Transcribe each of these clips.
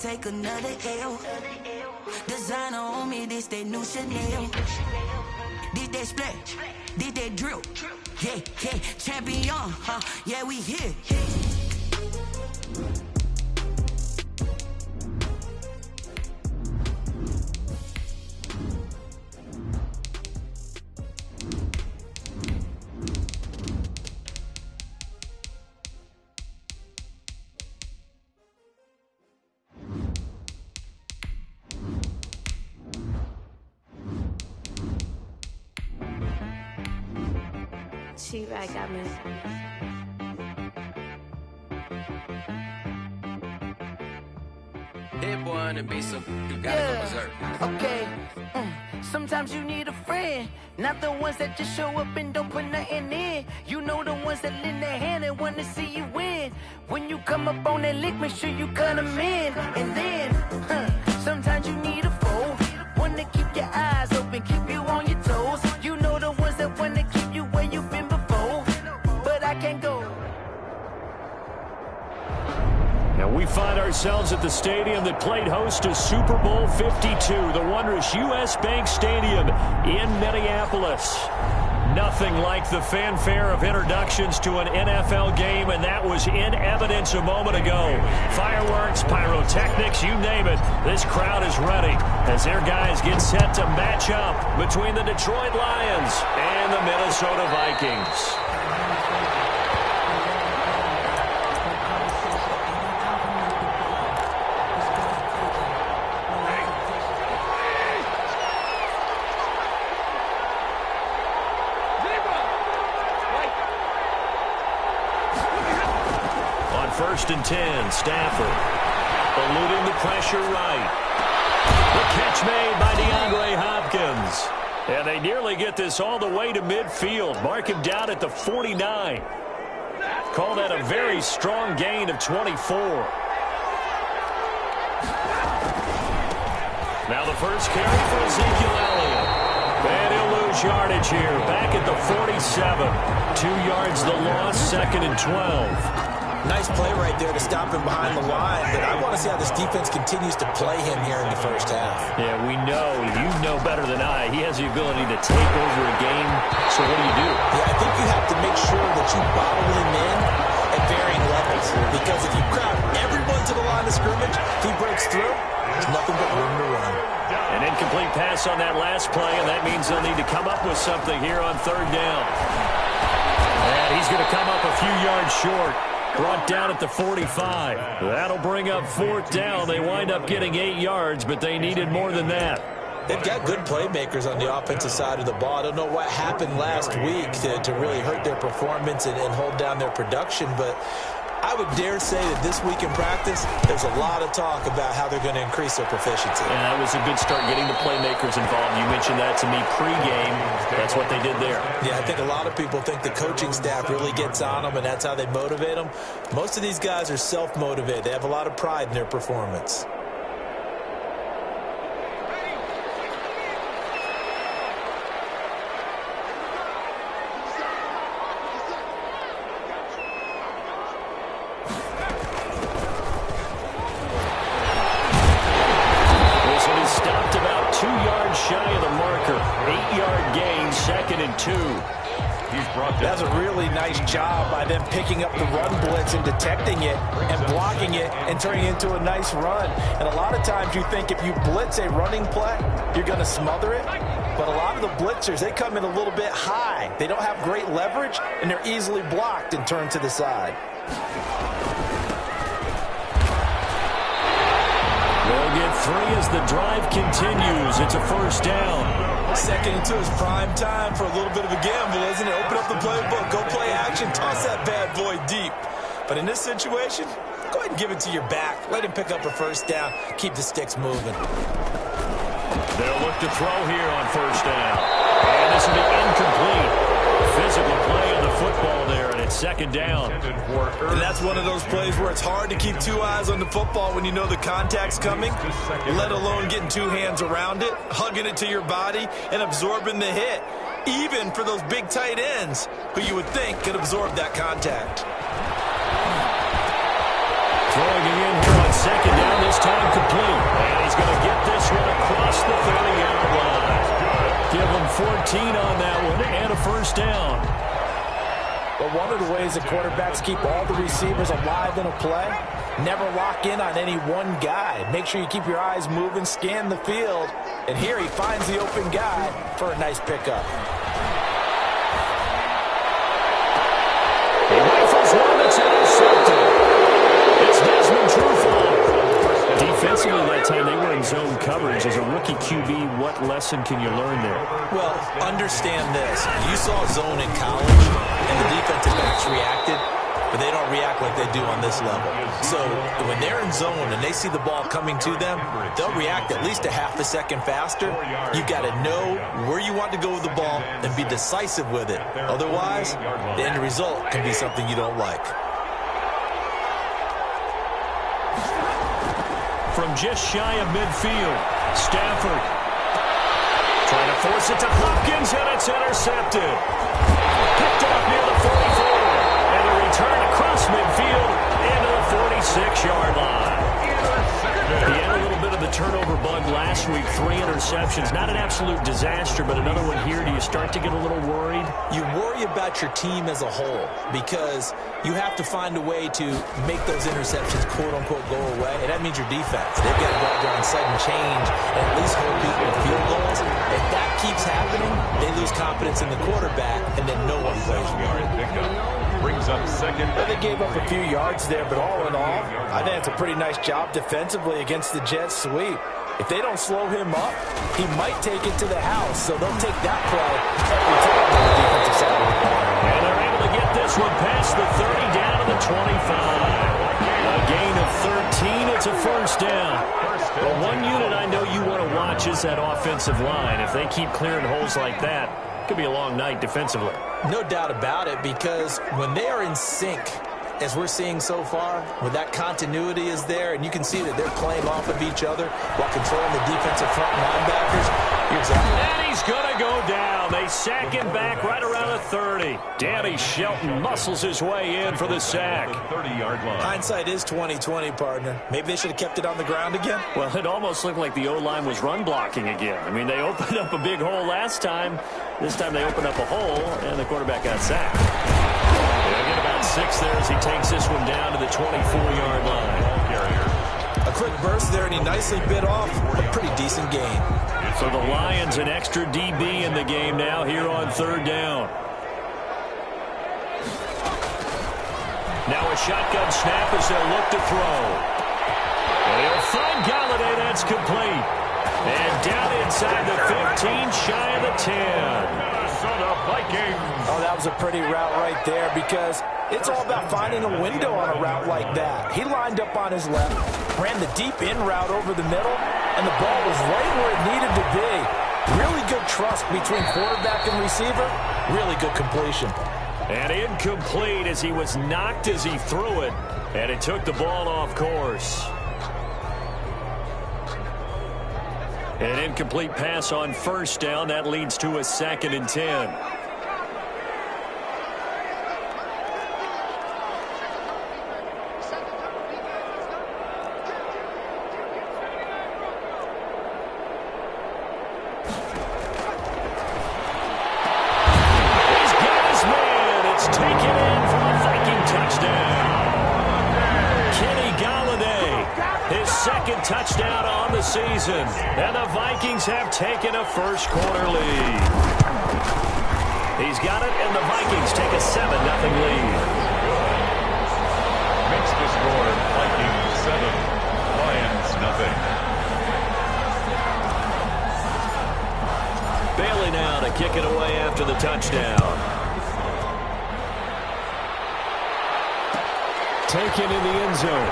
take another L. Designer on me, this that new Chanel. This that splash, this that drill. Yeah, yeah, champion, huh? Yeah, we here. She-Rag got me. Hit one and be so you gotta go berserk. Okay. Sometimes you need a friend, not the ones that just show up and don't put nothing in. You know the ones that lend their hand and want to see you win. When you come up on that lick, make sure you cut them in. And then, sometimes you need a foe, one to keep your eyes open, keep you on your toes. You know the ones that want to keep you where you've been before, but I can't go. Now we find ourselves at the stadium that played host to Super Bowl 52, the wondrous U.S. Bank Stadium in Minneapolis. Nothing like the fanfare of introductions to an NFL game, and that was in evidence a moment ago. Fireworks, pyrotechnics, you name it. This crowd is ready as their guys get set to match up between the Detroit Lions and the Minnesota Vikings. First and 10, Stafford eluding the pressure right. The catch made by DeAndre Hopkins. And they nearly get this all the way to midfield. Mark him down at the 49. Call that a very strong gain of 24. Now the first carry for Ezekiel Elliott. And he'll lose yardage here. Back at the 47. 2 yards the loss, second and 12. Nice play right there to stop him behind the line, but I want to see how this defense continues to play him here in the first half. Yeah, we know. You know better than I. He has the ability to take over a game, so what do you do? Yeah, I think you have to make sure that you bottle him in at varying levels, because if you crowd everyone to the line of scrimmage, if he breaks through, there's nothing but room to run. An incomplete pass on that last play, and that means they'll need to come up with something here on third down. And he's going to come up a few yards short. Brought down at the 45. That'll bring up fourth down. They wind up getting 8 yards, but they needed more than that. They've got good playmakers on the offensive side of the ball. I don't know what happened last week to really hurt their performance and hold down their production, but I would dare say that this week in practice, there's a lot of talk about how they're going to increase their proficiency. And that was a good start getting the playmakers involved. You mentioned that to me pregame. That's what they did there. Yeah, I think a lot of people think the coaching staff really gets on them, and that's how they motivate them. Most of these guys are self-motivated. They have a lot of pride in their performance. That's a really nice job by them picking up the run blitz and detecting it and blocking it and turning it into a nice run. And a lot of times you think if you blitz a running play, you're going to smother it. But a lot of the blitzers, they come in a little bit high. They don't have great leverage, and they're easily blocked and turned to the side. They'll get 3 as the drive continues. It's a first down. Second and 2 is prime time for a little bit of a gamble, isn't it? Open up the playbook, go play action, toss that bad boy deep. But in this situation, go ahead and give it to your back. Let him pick up a first down. Keep the sticks moving. They'll look to throw here on first down. And this will be incomplete. Physical play on the football there, and it's second down. And that's one of those plays where it's hard to keep 2 eyes on the football when you know the contact's coming, let alone getting 2 hands around it, hugging it to your body, and absorbing the hit, even for those big tight ends who you would think could absorb that contact. Throwing it in here on second down. This This time complete. And he's going to get this one across the 30-yard line. Give him 14 on that one and a first down. But one of the ways that quarterbacks keep all the receivers alive in a play, never lock in on any one guy. Make sure you keep your eyes moving, scan the field. And here he finds the open guy for a nice pickup. He rifles one that's intercepted. It's Desmond Trufant. Defensively that time they were in zone coverage. As a rookie QB, what lesson can you learn there? Well, understand this. You saw zone in college, and the defensive backs reacted, but they don't react like they do on this level. So when they're in zone and they see the ball coming to them, they'll react at least a half a second faster. You've got to know where you want to go with the ball and be decisive with it. Otherwise, the end result can be something you don't like. From just shy of midfield, Stafford trying to force it to Hopkins, and it's intercepted. Picked off near the 44, and a return across midfield into the 46-yard line. He had a little bit of the turnover bug last week, 3 interceptions. Not an absolute disaster, but another one here. Do you start to get a little worried? You worry about your team as a whole because you have to find a way to make those interceptions, quote-unquote, go away, and that means your defense. They've got to go out there and sudden change and at least hold people with field goals. If that keeps happening, they lose confidence in the quarterback, and then no one plays well. Brings up second. Well, they gave up a few yards there, but all in all, I think it's a pretty nice job defensively against the Jets sweep. If they don't slow him up, he might take it to the house, so they'll take that play every time on the defensive side of the ball. And they're able to get this one past the 30 down to the 25. A gain of 13, it's a first down. But one unit I know you want to watch is that offensive line. If they keep clearing holes like that, it could be a long night defensively. No doubt about it, because when they are in sync, as we're seeing so far, when that continuity is there, and you can see that they're playing off of each other while controlling the defensive front linebackers, you're exactly right. And he's going to go down. They sack him back right around the 30. Danny Shelton muscles his way in for the sack. 30-yard line. Hindsight is 20/20, partner. Maybe they should have kept it on the ground again. Well, it almost looked like the O-line was run blocking again. I mean, they opened up a big hole last time. This time they opened up a hole, and the quarterback got sacked. They'll get about 6 there as he takes this one down to the 24-yard line. A quick burst there, and he nicely bit off a pretty decent gain. So the Lions an extra DB in the game now here on 3rd down. Now a shotgun snap as they'll look to throw. And he'll find Galladay. That's complete. And down inside the 15, shy of the 10. Minnesota Vikings. Oh, that was a pretty route right there because it's all about finding a window on a route like that. He lined up on his left, ran the deep in route over the middle, and the ball was right where it needed to be. Really good trust between quarterback and receiver. Really good completion. And incomplete as he was knocked as he threw it, and it took the ball off course. An incomplete pass on 1st down. That leads to a 2nd and 10. Touchdown on the season, and the Vikings have taken a first-quarter lead. He's got it, and the Vikings take a 7-0 lead. Makes the score Vikings 7, Lions nothing. Bailey now to kick it away after the touchdown. Taken in the end zone.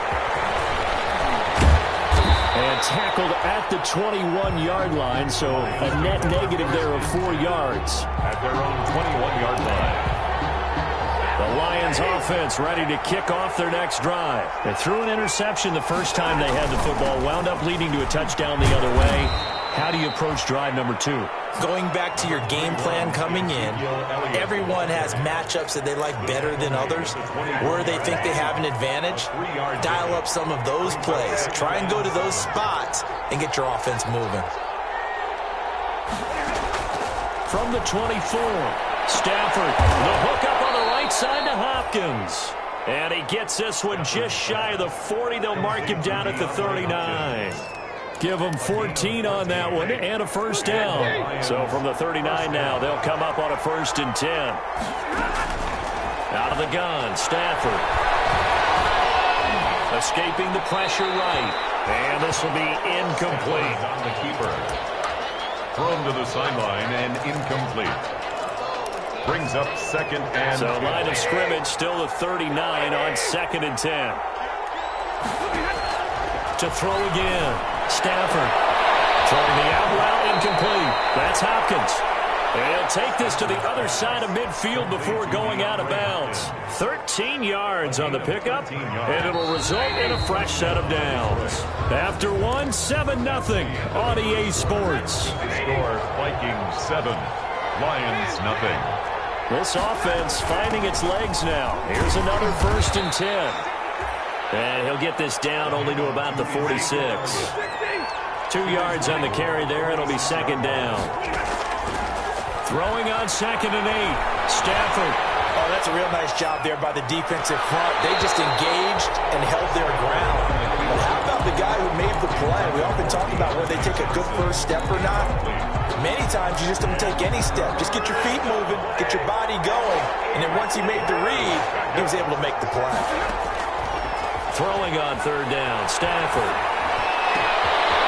And tackled at the 21-yard line, so a net negative there of 4 yards. At their own 21-yard line. The Lions offense ready to kick off their next drive. They threw an interception the first time they had the football, wound up leading to a touchdown the other way. How do you approach drive number 2? Going back to your game plan coming in, everyone has matchups that they like better than others. Where they think they have an advantage, dial up some of those plays. Try and go to those spots and get your offense moving. From the 24, Stafford, the hookup on the right side to Hopkins. And he gets this one just shy of the 40. They'll mark him down at the 39. Give them 14 on that one and a first down. So from the 39 now, they'll come up on a 1st and 10. Out of the gun, Stafford. Escaping the pressure right. And this will be incomplete. On the keeper. Thrown to the sideline and incomplete. Brings up 2nd and 10. So line of scrimmage still the 39 on 2nd and 10. To throw again. Stafford. Throwing the out route incomplete. That's Hopkins. And he'll take this to the other side of midfield before going out of bounds. 13 yards on the pickup, and it'll result in a fresh set of downs. After one, 7-0 on EA Sports. Score Vikings 7, Lions nothing. This offense finding its legs now. Here's another 1st and 10. And he'll get this down only to about the 46. 2 yards on the carry there. It'll be 2nd down. Throwing on 2nd and 8. Stafford. Oh, that's a real nice job there by the defensive front. They just engaged and held their ground. But how about the guy who made the play? We often talk about whether they take a good first step or not. Many times you just don't take any step. Just get your feet moving, get your body going, and then once he made the read, he was able to make the play. Throwing on 3rd down, Stafford.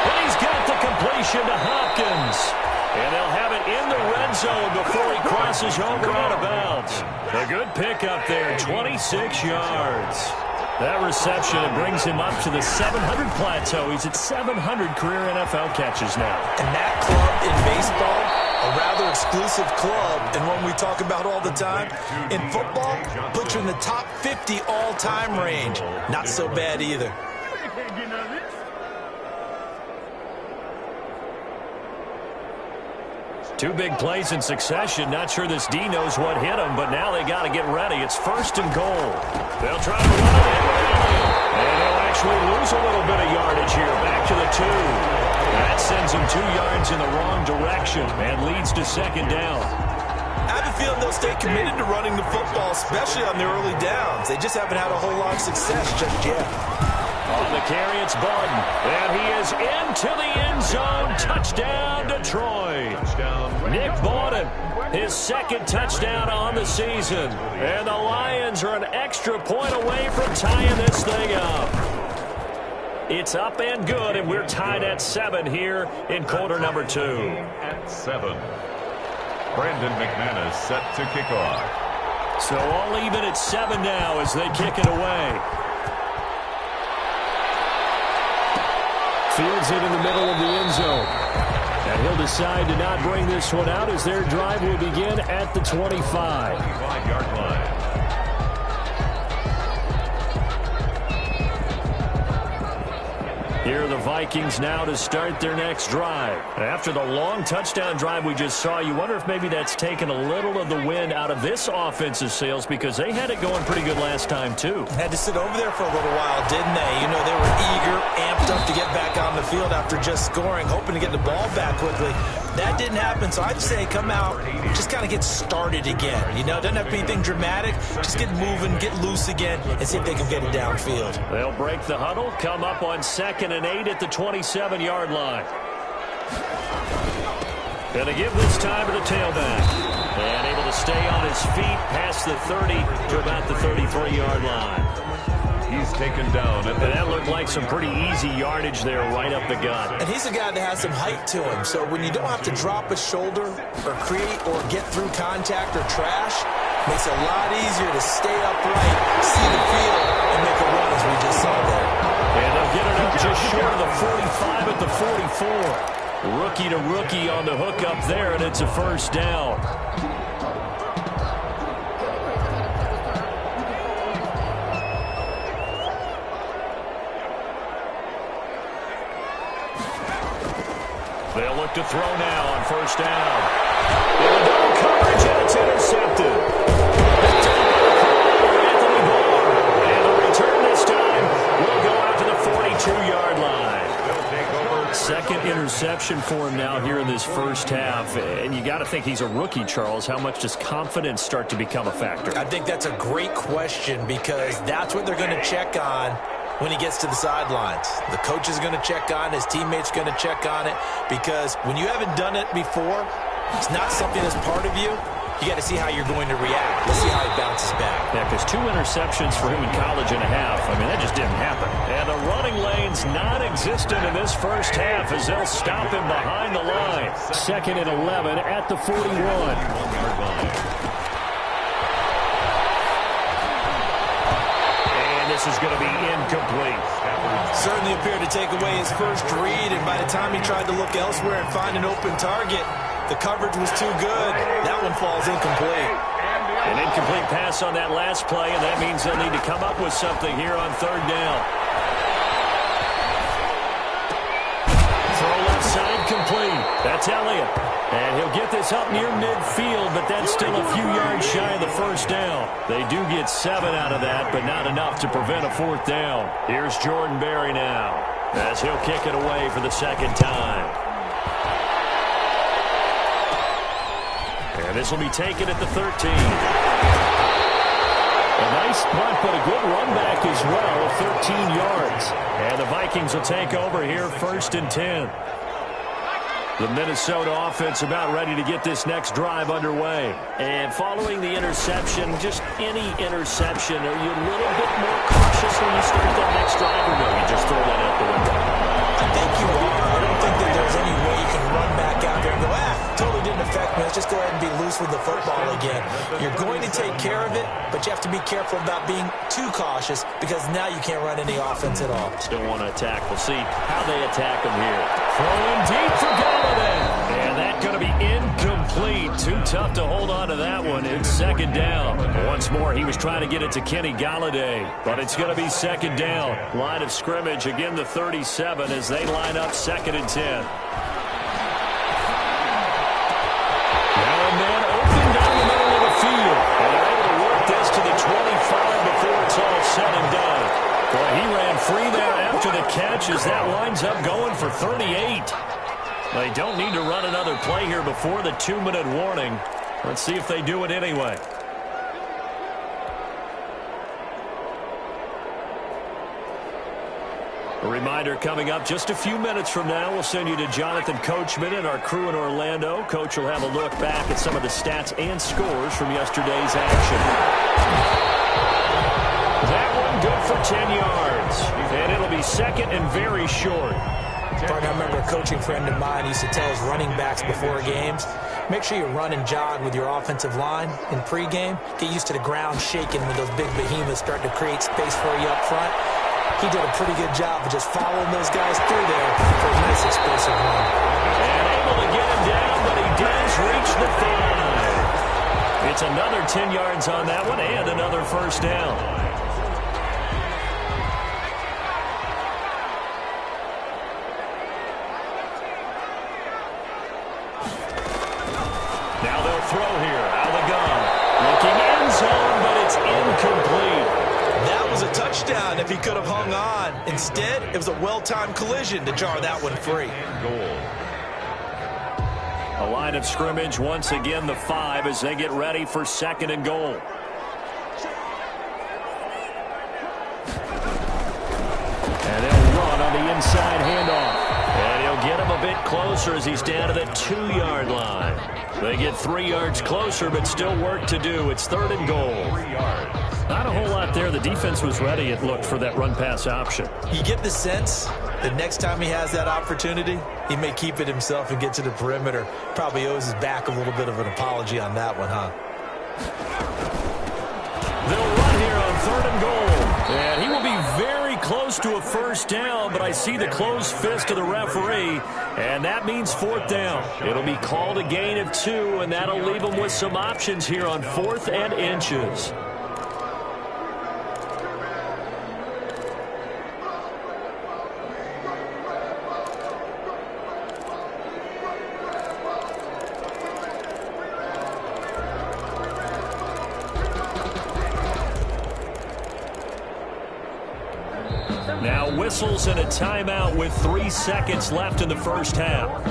And he's got the completion to Hopkins. And they'll have it in the red zone before he crosses over out of bounds. A good pickup there, 26 yards. That reception, it brings him up to the 700 plateau. He's at 700 career NFL catches now. And that club in baseball, a rather exclusive club, and one we talk about all the time. In football, puts you in the top 50 all-time range. Not so bad either. Two big plays in succession. Not sure this D knows what hit him, but now they got to get ready. It's 1st and goal. They'll try to run it in, and they'll actually lose a little bit of yardage here. Back to the 2. That sends them 2 yards in the wrong direction and leads to 2nd down. I have a feeling they'll stay committed to running the football, especially on their early downs. They just haven't had a whole lot of success just yet. On the carry, it's Barton. And he is into the end zone. Touchdown, Detroit. Nick Barton, his 2nd touchdown on the season. And the Lions are an extra point away from tying this thing up. It's up and good, and we're tied at 7 here in quarter number 2. At 7. Brandon McManus set to kick off. So all even at 7 now as they kick it away. Fields it in the middle of the end zone. And he'll decide to not bring this one out as their drive will begin at the 25. 25-yard line. Here are the Vikings now to start their next drive. After the long touchdown drive we just saw, you wonder if maybe that's taken a little of the wind out of this offensive sails because they had it going pretty good last time, too. Had to sit over there for a little while, didn't they? You know, they were eager, amped up to get back on the field after just scoring, hoping to get the ball back quickly. That didn't happen, so I'd say come out, just kind of get started again. You know, doesn't have to be anything dramatic. Just get moving, get loose again, and see if they can get it downfield. They'll break the huddle, come up on 2nd and 8 at the 27-yard line. Going to give this time to the tailback. And able to stay on his feet past the 30 to about the 33-yard line. He's taken down. And that looked like some pretty easy yardage there right up the gut. And he's a guy that has some height to him. So when you don't have to drop a shoulder or create or get through contact or trash, makes it a lot easier to stay upright, see the field, and make a run as we just saw there. And they'll get it up just short of the 45 at the 44. Rookie to rookie on the hook up there, and it's a first down. They'll look to throw now on first down. In double coverage, and it's intercepted. Picked up by Anthony Barr. And the return this time will go out to the 42-yard line. Second interception for him now here in this first half. And you got to think he's a rookie, Charles. How much does confidence start to become a factor? I think that's a great question because that's what they're going to check on when he gets to the sidelines. The coach is going to check on it. His teammates going to check on it because when you haven't done it before, it's not something that's part of you. You got to see how you're going to react. Let's see how he bounces back. Yeah, because 2 interceptions for him in college and a half. I mean, that just didn't happen. And the running lane's non-existent in this first half as they'll stop him behind the line. 2nd and 11 at the 41. And this is going to be incomplete. Certainly appeared to take away his first read, and by the time he tried to look elsewhere and find an open target, the coverage was too good. That one falls incomplete. An incomplete pass on that last play, and that means they'll need to come up with something here on third down. Throw left side complete. That's Elliott. And he'll get this up near midfield, but that's still a few yards shy of the first down. They do get 7 out of that, but not enough to prevent a fourth down. Here's Jordan Berry now as he'll kick it away for the second time. And this will be taken at the 13. A nice punt, but a good run back as well, 13 yards. And the Vikings will take over here, 1st and 10. The Minnesota offense about ready to get this next drive underway. And following the interception, just any interception, are you a little bit more cautious when you start that next drive, or no, you just throw that out the window? I think you are. I don't think that there's any way you can run back out there and go, totally didn't affect me. Let's just go ahead and be loose with the football again. You're going to take care of it, but you have to be careful about being too cautious because now you can't run any offense at all. Still want to attack. We'll see how they attack him here. Throwing deep for Galladay. And that's going to be incomplete. Too tough to hold on to that one. It's 2nd down. Once more, he was trying to get it to Kenny Galladay, but it's going to be 2nd down. Line of scrimmage, again the 37 as they line up 2nd and 10. Said and done. Boy, he ran free there after the catch as that winds up going for 38. They don't need to run another play here before the 2-minute warning. Let's see if they do it anyway. A reminder coming up just a few minutes from now, we'll send you to Jonathan Coachman and our crew in Orlando. Coach will have a look back at some of the stats and scores from yesterday's action. That one good for 10 yards. And it'll be 2nd and very short. I remember a coaching friend of mine used to tell his running backs before games, make sure you run and jog with your offensive line in pregame. Get used to the ground shaking when those big behemoths start to create space for you up front. He did a pretty good job of just following those guys through there for a nice explosive run. And able to get him down, but he does reach the 5. It's another 10 yards on that one and another first down. Now they'll throw here out of the gun. Looking end zone, but it's incomplete. That was a touchdown if he could have hung on. Instead, it was a well-timed collision to jar that one free. A line of scrimmage once again, the 5 as they get ready for 2nd and goal. And they'll run on the inside handoff. And he'll get him a bit closer as he's down to the 2-yard line. They get 3 yards closer, but still work to do. It's 3rd and goal. 3 yards. Not a whole lot there. The defense was ready, it looked, for that run-pass option. You get the sense that next time he has that opportunity, he may keep it himself and get to the perimeter. Probably owes his back a little bit of an apology on that one, huh? They'll run here on 3rd and goal. And he will be very close to a first down, but I see the closed fist of the referee, and that means 4th down. It'll be called a gain of 2, and that'll leave them with some options here on 4th and inches. Now whistles and a timeout with 3 seconds left in the first half.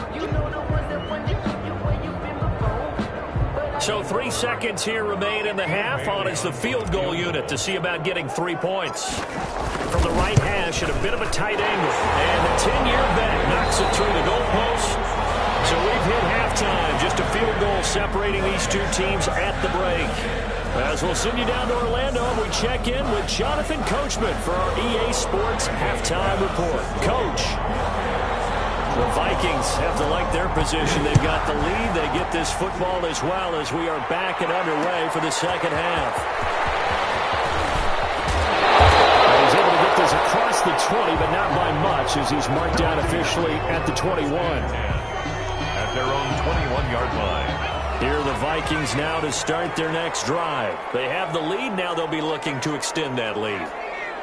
So 3 seconds here remain in the half. On is the field goal unit to see about getting 3 points. From the right hash at a bit of a tight angle. And the 10-year bet knocks it through the goalpost. So we've hit halftime. Just a field goal separating these two teams at the break. As we'll send you down to Orlando, we check in with Jonathan Coachman for our EA Sports Halftime Report. Coach, the Vikings have to like their position. They've got the lead. They get this football as well as we are back and underway for the second half. He's able to get this across the 20, but not by much as he's marked down officially at the 21. At their own 21-yard line. Here are the Vikings now to start their next drive. They have the lead. Now they'll be looking to extend that lead.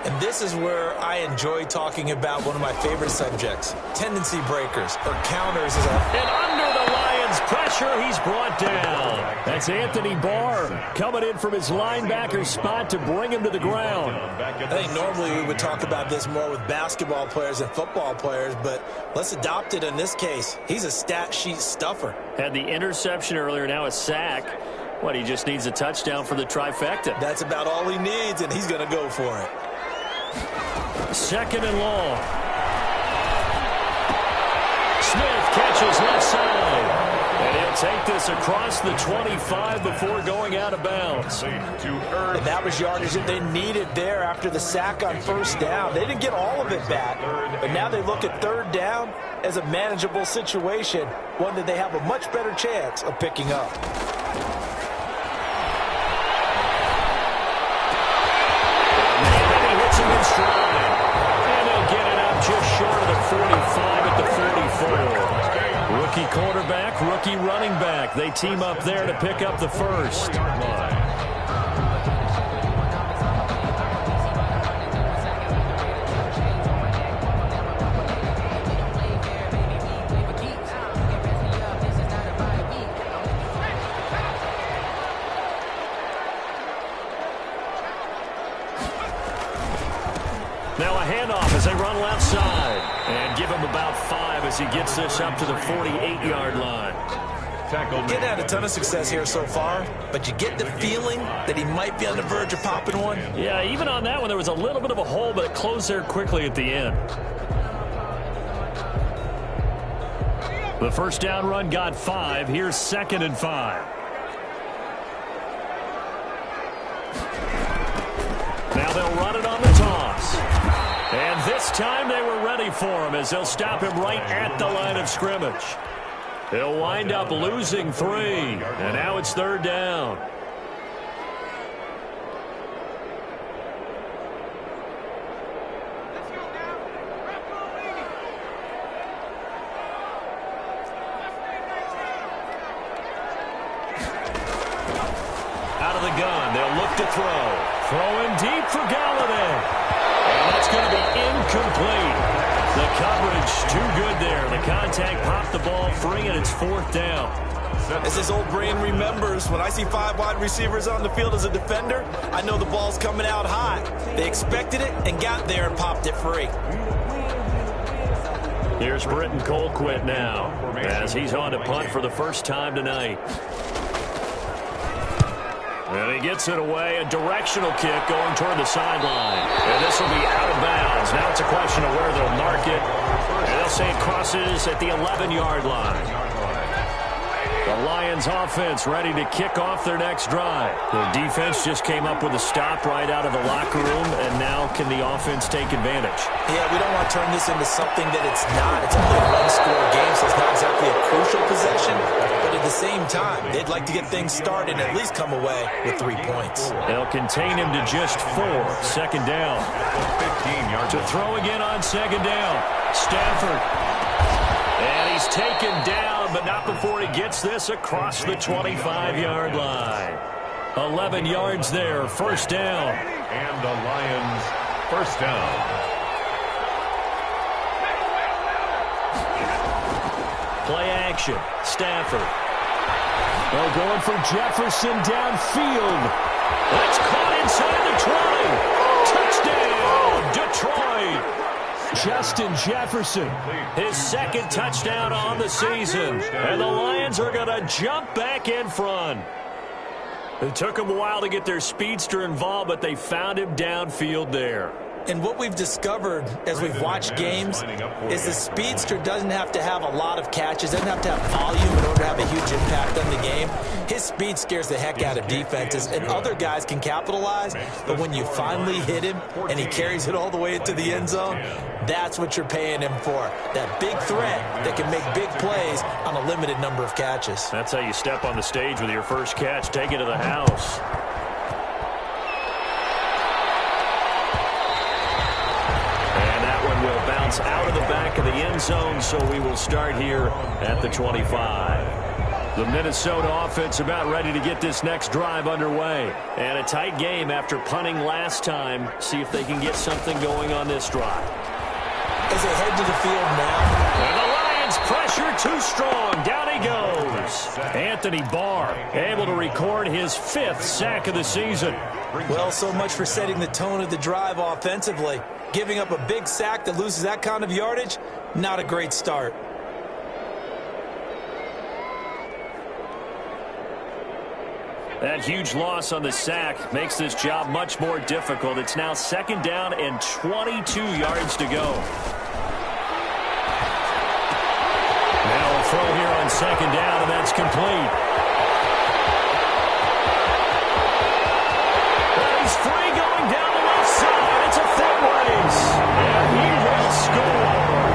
And this is where I enjoy talking about one of my favorite subjects, tendency breakers, or counters. And under the Lions' pressure, he's brought down. That's Anthony Barr coming in from his linebacker spot to bring him to the ground. I think normally we would talk about this more with basketball players and football players, but let's adopt it in this case. He's a stat sheet stuffer. Had the interception earlier, now a sack. What, he just needs a touchdown for the trifecta. That's about all he needs, and he's going to go for it. Second and long. Smith catches left side. And he'll take this across the 25 before going out of bounds. And that was yardage that they needed there after the sack on first down. They didn't get all of it back, but now they look at third down as a manageable situation, one that they have a much better chance of picking up. Stride. And they'll get it up just short of the 45 at the 44. Rookie quarterback, rookie running back. They team up there to pick up the first. Now a handoff as they run left side. And give him about 5 as he gets this up to the 48-yard line. Getting had a ton of success here so far, but you get the feeling that he might be on the verge of popping one. Yeah, even on that one, there was a little bit of a hole, but it closed there quickly at the end. The first down run got 5. Here's 2nd and 5. Now they'll run it on the toss. And this time they were ready for him as they'll stop him right at the line of scrimmage. He'll wind up losing 3. And now it's third down. Out of the gun, they'll look to throw. Throwing deep for Galladay. And that's going to be incomplete. The coverage too good there. The contact popped the ball free, and it's 4th down. As his old brain remembers, when I see 5 wide receivers on the field as a defender, I know the ball's coming out high. They expected it and got there and popped it free. Here's Britton Colquitt now as he's on to punt for the first time tonight. And he gets it away, a directional kick going toward the sideline. And this will be out of bounds. Now it's a question of where they'll mark it. And they'll say it crosses at the 11-yard line. The Lions offense ready to kick off their next drive. The defense just came up with a stop right out of the locker room, and now can the offense take advantage? Yeah, we don't want to turn this into something that it's not. It's only a one-score game, so it's not exactly a crucial possession. But at the same time, they'd like to get things started and at least come away with 3 points. They'll contain him to just 4. Second down. 15 yards. To throw again on second down. Stafford. And he's taken down, but not before he gets this across the 25-yard line. 11 yards there, first down. And the Lions, first down. Play action, Stafford. They're going for Jefferson downfield. That's caught inside the 20. Touchdown, Detroit! Justin Jefferson, his second touchdown on the season. And the Lions are going to jump back in front. It took them a while to get their speedster involved, but they found him downfield there. And what we've discovered as we've watched games is the speedster doesn't have to have a lot of catches, doesn't have to have volume in order to have a huge impact on the game. His speed scares the heck out of defenses, and other guys can capitalize, but when you finally hit him and he carries it all the way into the end zone, that's what you're paying him for. That big threat that can make big plays on a limited number of catches. That's how you step on the stage with your first catch. Take it to the house. Will bounce out of the back of the end zone, so we will start here at the 25. The Minnesota offense about ready to get this next drive underway. And a tight game after punting last time. See if they can get something going on this drive. As they head to the field now. And the Lions pressure too strong. Down he goes. Anthony Barr able to record his 5th sack of the season. Well, so much for setting the tone of the drive offensively. Giving up a big sack that loses that kind of yardage, not a great start. That huge loss on the sack makes this job much more difficult. It's now 2nd down and 22 yards to go. Now a throw here on 2nd down, and that's complete. He's free going down the left side. It's a foot race. And he will score.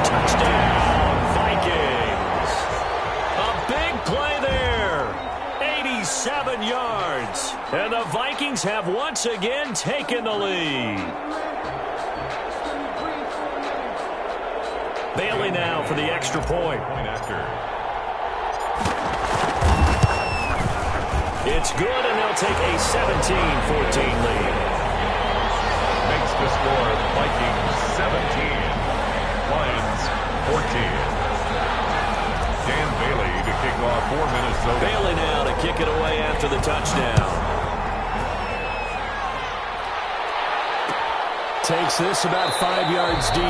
Touchdown, Vikings. A big play there. 87 yards. And the Vikings have once again taken the lead. Bailey now for the extra point. It's good, and they'll take a 17-14 lead. Makes the score Vikings 17, Lions 14. Dan Bailey to kick off for Minnesota. Bailey now to kick it away after the touchdown. Takes this about 5 yards deep.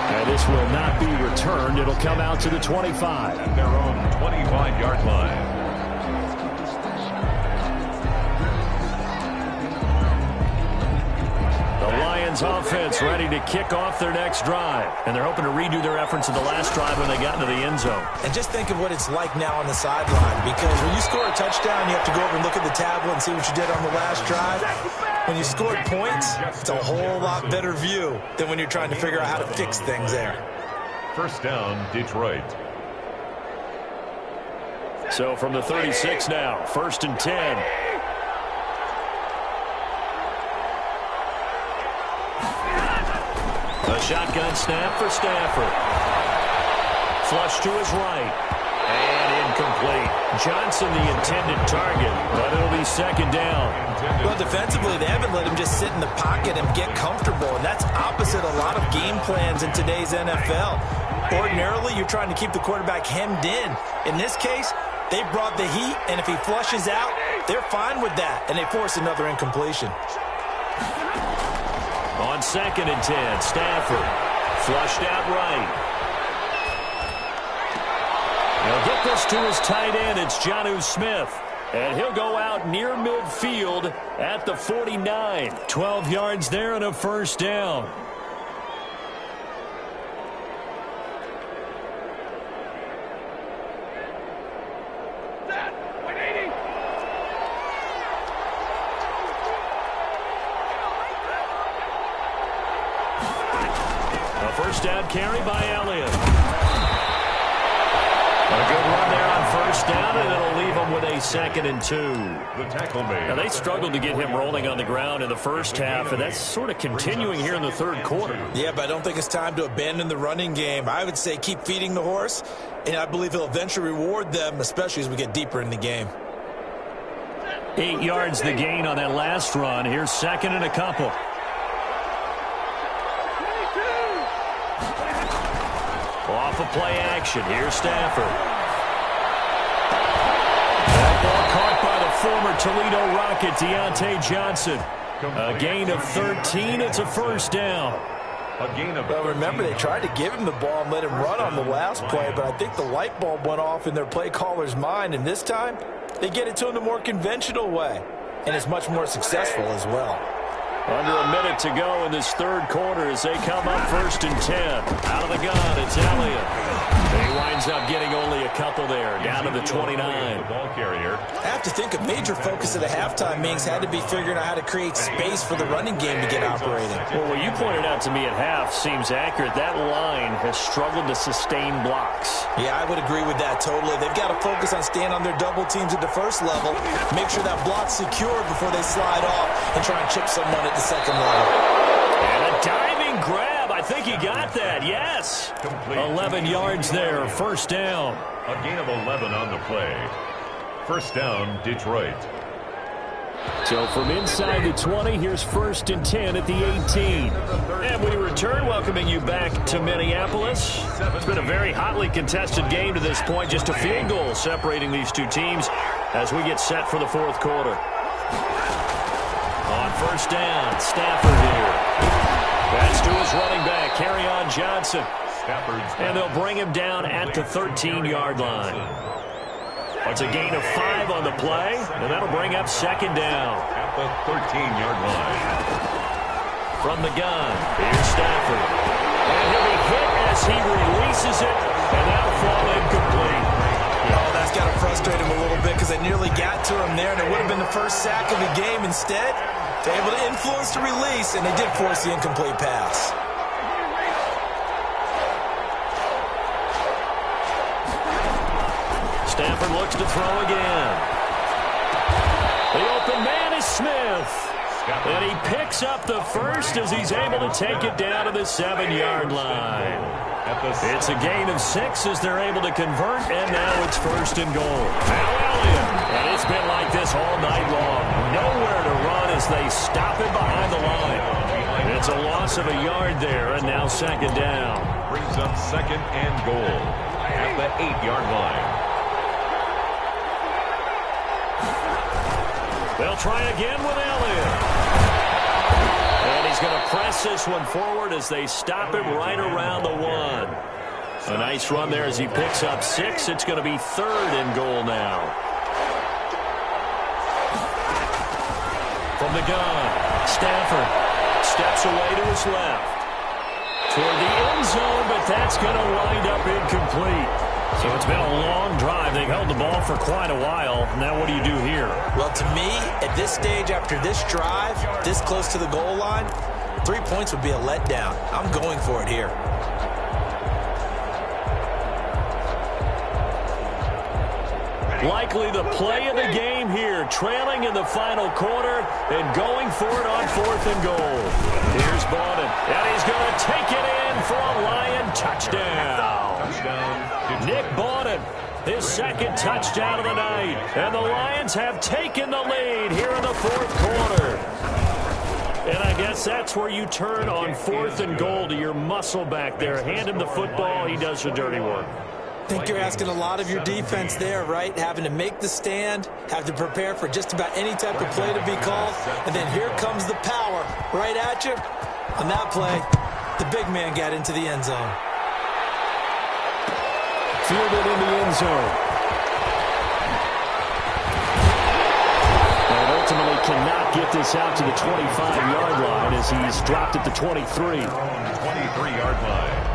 And this will not be returned. It'll come out to the 25. At their own 25-yard line. Offense ready to kick off their next drive. And they're hoping to redo their efforts of the last drive when they got into the end zone. And just think of what it's like now on the sideline, because when you score a touchdown, you have to go over and look at the tablet and see what you did on the last drive. When you scored points, it's a whole lot better view than when you're trying to figure out how to fix things there. 1st down, Detroit. So from the 36 now, 1st and 10. A shotgun snap for Stafford. Flush to his right. And incomplete. Johnson the intended target, but it'll be 2nd down. Well, defensively, they haven't let him just sit in the pocket and get comfortable, and that's opposite a lot of game plans in today's NFL. Ordinarily, you're trying to keep the quarterback hemmed in. In this case, they brought the heat, and if he flushes out, they're fine with that, and they force another incompletion. On 2nd and 10, Stafford flushed out right. He'll get this to his tight end. It's Jonnu Smith. And he'll go out near midfield at the 49. 12 yards there and a 1st down. First down carry by Elliott. A good run there on 1st down, and it'll leave them with a 2nd and 2. The tackle made. Now, they struggled to get him rolling on the ground in the first half, and that's sort of continuing here in the 3rd quarter. Yeah, but I don't think it's time to abandon the running game. I would say keep feeding the horse, and I believe he'll eventually reward them, especially as we get deeper in the game. 8 yards the gain on that last run. Here's 2nd and a couple. Off of play action. Here's Stafford. That ball caught by the former Toledo Rocket, Deontay Johnson. A gain of 13. It's a first down. Well, remember, they tried to give him the ball and let him run on the last play, but I think the light bulb went off in their play caller's mind, and this time they get it to him the more conventional way, and it's much more successful as well. Under a minute to go in this third quarter as they come up 1st and 10. Out of the gun, it's Elliott. He winds up getting only a couple there, down to the 29. Ball carrier. I have to think a major focus of the halftime meetings had to be figuring out how to create space for the running game to get operating. Well, what you pointed out to me at half seems accurate. That line has struggled to sustain blocks. Yeah, I would agree with that totally. They've got to focus on staying on their double teams at the first level, make sure that block's secured before they slide off and try and chip someone at the second level. And a diving grab. I think he got that. Yes. Complete. 11 yards there. First down. A gain of 11 on the play. First down, Detroit. So from inside the 20, here's 1st and 10 at the 18. And we return, welcoming you back to Minneapolis. It's been a very hotly contested game to this point. Just a field goal separating these two teams as we get set for the fourth quarter. On first down, Stafford here. That's to his running back, Kerryon Johnson. And they'll bring him down at the 13-yard line. It's a gain of 5 on the play, and that'll bring up second down. At the 13-yard line. From the gun, here's Stafford. And he'll be hit as he releases it, and that'll fall incomplete. Oh, that's got to frustrate him a little bit because they nearly got to him there, and it would have been the first sack of the game. Instead, they're able to influence the release, and they did force the incomplete pass. Stafford looks to throw again. The open man is Smith. And he picks up the first as he's able to take it down to the 7-yard line. It's a gain of 6 as they're able to convert, and now it's 1st and goal. Now Elliott. And it's been like this all night long. Nowhere to run as they stop him behind the line. It's a loss of a yard there, and now second down. Brings up 2nd and goal at the 8-yard line. They'll try again with Elliott. And he's going to press this one forward as they stop him right around the 1. A nice run there as he picks up 6. It's going to be 3rd and goal now. From the gun, Stafford steps away to his left. Toward the end zone, but that's going to wind up incomplete. So it's been a long drive. They've held the ball for quite a while. Now what do you do here? Well, to me, at this stage, after this drive, this close to the goal line, 3 points would be a letdown. I'm going for it here. Likely the play of the game here, trailing in the final quarter and going for it on 4th and goal. Here's Bowden, and he's going to take it in for a Lion touchdown. Nick Bowden, his 2nd touchdown of the night, and the Lions have taken the lead here in the fourth quarter. And I guess that's where you turn on 4th and goal to your muscle back there. Hand him the football, he does the dirty work. I think you're asking a lot of your defense there, right? Having to make the stand, have to prepare for just about any type of play to be called, and then here comes the power right at you. On that play, the big man got into the end zone. Fielded in the end zone. And ultimately cannot get this out to the 25-yard line as he's dropped at the 23. 23-yard line.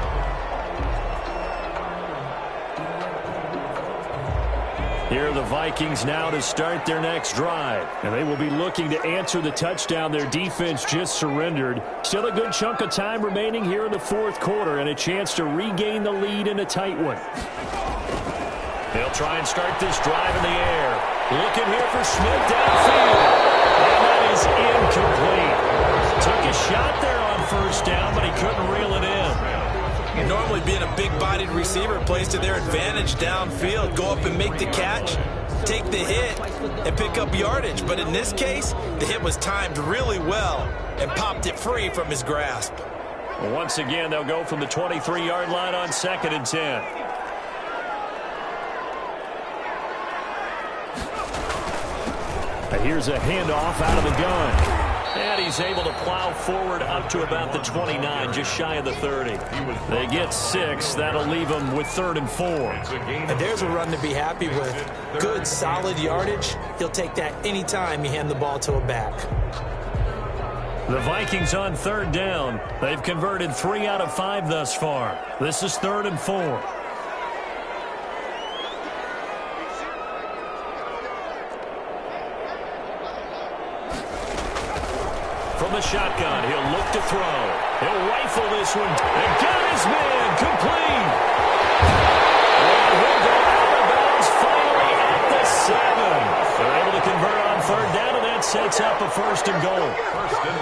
Here are the Vikings now to start their next drive. And they will be looking to answer the touchdown their defense just surrendered. Still a good chunk of time remaining here in the fourth quarter and a chance to regain the lead in a tight one. They'll try and start this drive in the air. Looking here for Smith downfield. And that is incomplete. Took a shot there on first down, but he couldn't reel it in. Normally being a big-bodied receiver plays to their advantage downfield. Go up and make the catch, take the hit, and pick up yardage. But in this case, the hit was timed really well and popped it free from his grasp. Well, once again, they'll go from the 23-yard line on 2nd and 10. Here's a handoff out of the gun. And he's able to plow forward up to about the 29, just shy of the 30. They get 6. That'll leave them with 3rd and 4. And there's a run to be happy with. Good, solid yardage. He'll take that anytime you hand the ball to a back. The Vikings on 3rd down. They've converted 3 out of 5 thus far. This is 3rd and 4. From the shotgun, he'll look to throw. He'll rifle this one. And got his man complete. And he'll go out of bounds finally at the 7. They're able to convert on 3rd down, and that sets up a 1st and goal.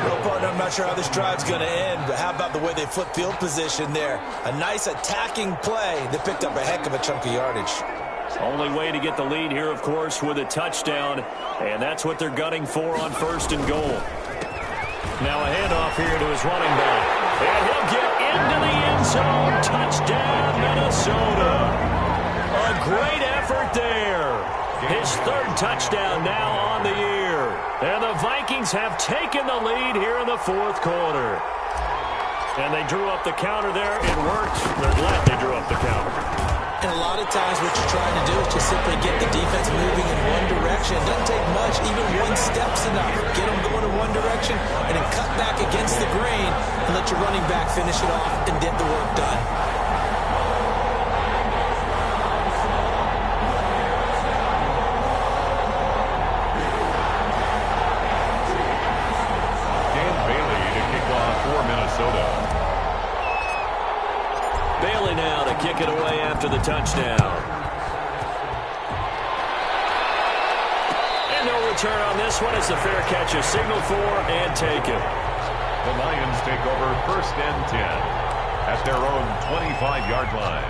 Well, partner, I'm not sure how this drive's going to end, but how about the way they flip field position there? A nice attacking play that picked up a heck of a chunk of yardage. Only way to get the lead here, of course, with a touchdown, and that's what they're gunning for on 1st and goal. Now a handoff here to his running back. And he'll get into the end zone. Touchdown, Minnesota. A great effort there. His 3rd touchdown now on the year. And the Vikings have taken the lead here in the 4th quarter. And they drew up the counter there. It worked. They're glad they drew up the counter. And a lot of times what you're trying to do is just simply get the defense moving in one direction. It doesn't take much. Even one step's enough. Get them going in one direction and then cut back against the grain and let your running back finish it off and get the work done. Dan Bailey to kick off for Minnesota. Bailey now to kick it away after the touchdown. And no return on this one as the fair catch is signaled for and taken. The Lions take over 1st and 10 at their own 25-yard line.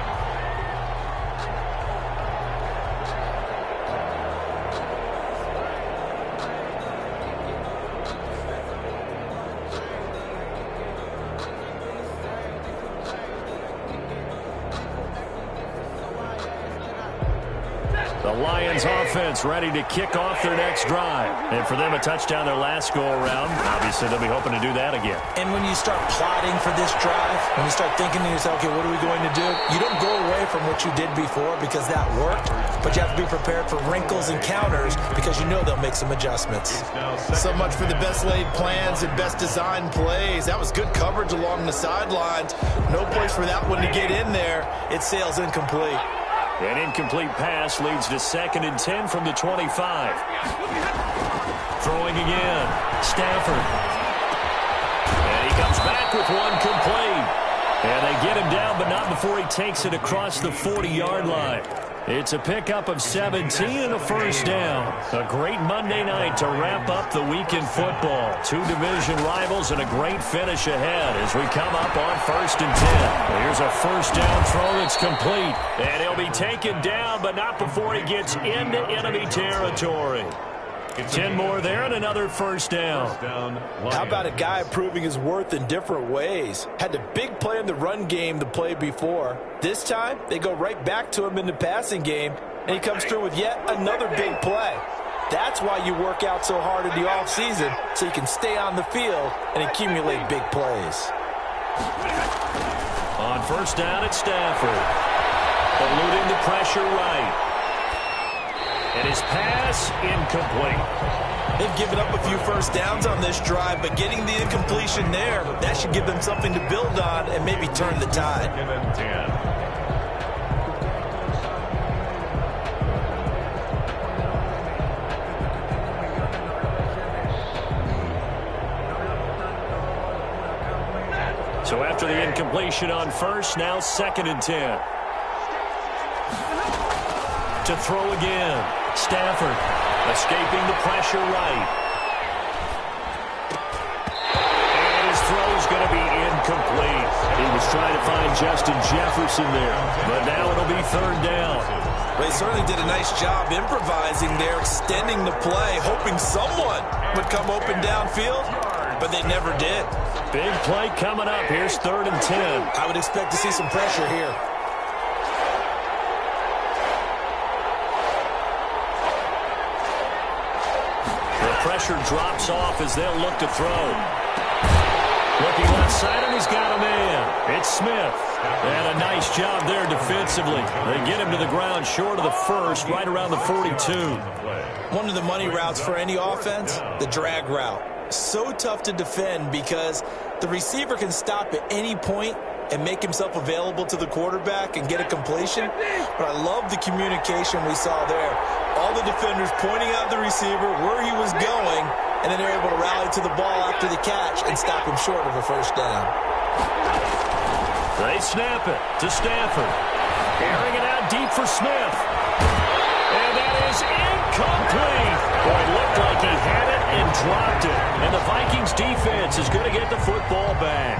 The Lions offense ready to kick off their next drive. And for them, a touchdown their last go-around. Obviously, they'll be hoping to do that again. And when you start plotting for this drive, when you start thinking to yourself, okay, what are we going to do? You don't go away from what you did before because that worked, but you have to be prepared for wrinkles and counters because you know they'll make some adjustments. So much for the best laid plans and best designed plays. That was good coverage along the sidelines. No place for that one to get in there. It sails incomplete. An incomplete pass leads to 2nd and 10 from the 25. Throwing again. Stafford. And he comes back with one complete. And they get him down, but not before he takes it across the 40-yard line. It's a pickup of 17 and a 1st down. A great Monday night to wrap up the week in football. 2 division rivals and a great finish ahead as we come up on 1st and 10. Here's a 1st down throw that's complete. And he'll be taken down, but not before he gets into enemy territory. 10 more there and another 1st down. How about a guy proving his worth in different ways? Had a big play in the run game the play before. This time, they go right back to him in the passing game, and he comes through with yet another big play. That's why you work out so hard in the offseason, so you can stay on the field and accumulate big plays. On 1st down, it's Stafford. Eluding the pressure right. And his pass incomplete. They've given up a few 1st downs on this drive, but getting the incompletion there, that should give them something to build on and maybe turn the tide. 2nd and 10. So after the incompletion on 1st, now 2nd and 10. To throw again. Stafford escaping the pressure right. And his throw's going to be incomplete. He was trying to find Justin Jefferson there, but now it'll be 3rd down. They certainly did a nice job improvising there, extending the play, hoping someone would come open downfield, but they never did. Big play coming up. Here's 3rd and 10. I would expect to see some pressure here. pressure drops off as they'll look to throw. Looking left side, and he's got a man. It's Smith. And a nice job there defensively. They get him to the ground short of the first, right around the 42. One of the money routes for any offense, the drag route. So tough to defend because the receiver can stop at any point and make himself available to the quarterback and get a completion. But I love the communication we saw there. All the defenders pointing out the receiver, where he was going, and then they're able to rally to the ball after the catch and stop him short of a first down. They snap it to Stafford. Airing it out deep for Smith. And that is incomplete. Boy, it looked like he had it and dropped it. And the Vikings defense is going to get the football back.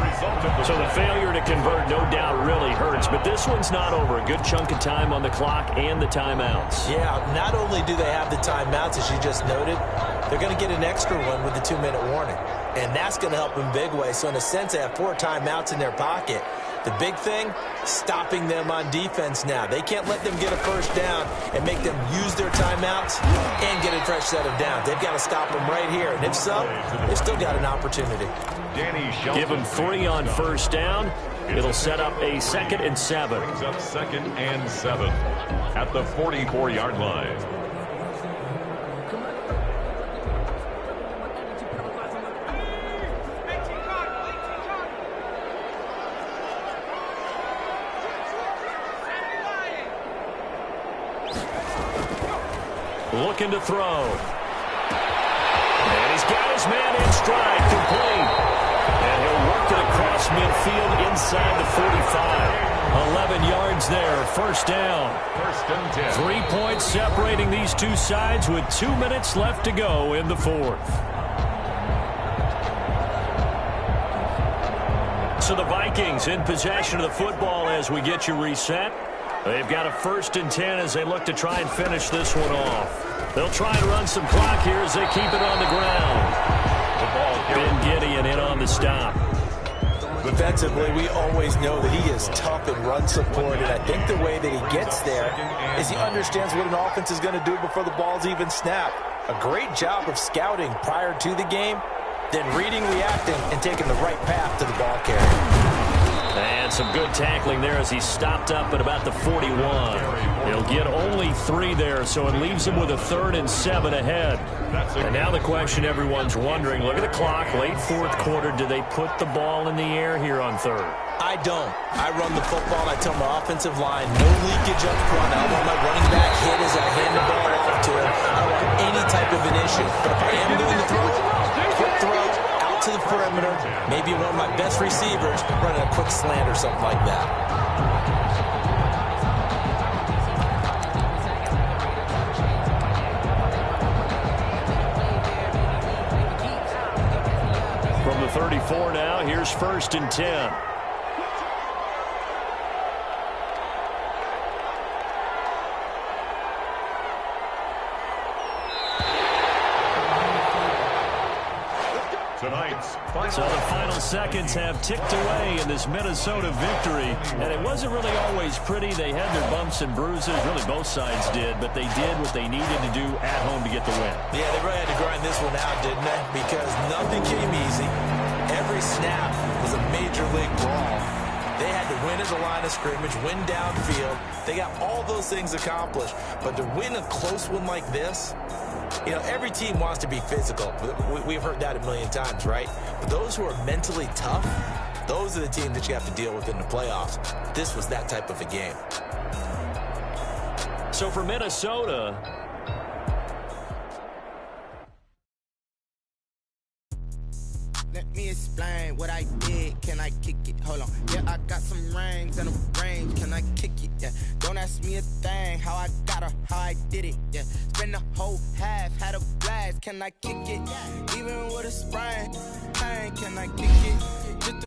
So the failure to convert no doubt really hurts, but this one's not over. A good chunk of time on the clock and the timeouts. Yeah, not only do they have the timeouts, as you just noted, they're going to get an extra one with the 2-minute warning. And that's going to help in big way. So in a sense, they have 4 timeouts in their pocket. The big thing, stopping them on defense now. They can't let them get a first down and make them use their timeouts and get a fresh set of downs. They've got to stop them right here. And if so, they've still got an opportunity. Give them 3 on first down. It'll set up a 2nd and 7. Brings up 2nd and 7 at the 44-yard line. Looking to throw. And he's got his man in stride, complete. And he'll work it across midfield inside the 45. 11 yards there, first down. First and 10. 3 points separating these two sides with 2 minutes left to go in the 4th. So the Vikings in possession of the football as we get you reset. They've got a 1st and 10 as they look to try and finish this one off. They'll try and run some clock here as they keep it on the ground. The ball Ben Gideon in on the stop. Defensively, we always know that he is tough in run support, and I think the way that he gets there is he understands what an offense is going to do before the ball's even snapped. A great job of scouting prior to the game, then reading, reacting, and taking the right path to the ball carrier. And some good tackling there as he stopped up at about the 41. He'll get only 3 there, so it leaves him with a 3rd and 7 ahead. And now the question everyone's wondering, look at the clock, late 4th quarter, do they put the ball in the air here on 3rd? I don't. I run the football, and I tell my offensive line, no leakage up front. I don't want my running back hit as I hand the ball off to him. I don't want any type of an issue. But if I am doing the throw, quick throw, to the perimeter, maybe one of my best receivers running a quick slant or something like that. From the 34 now, here's 1st and 10. So the final seconds have ticked away in this Minnesota victory. And it wasn't really always pretty. They had their bumps and bruises. Really, both sides did. But they did what they needed to do at home to get the win. Yeah, they really had to grind this one out, didn't they? Because nothing came easy. Every snap was a major league brawl. They had to win at the line of scrimmage, win downfield. They got all those things accomplished. But to win a close one like this, you know, every team wants to be physical. We've heard that a million times, right? But those who are mentally tough, those are the teams that you have to deal with in the playoffs. This was that type of a game. So for Minnesota, let me explain what I did. Can I kick it? Hold on. Yeah, I got some rings and a range. Can I kick it? Yeah. Don't ask me a thing. How I got her, how I did it. Yeah. Spend the whole half, had a blast. Can I kick it? Even with a sprain, can I kick it? Just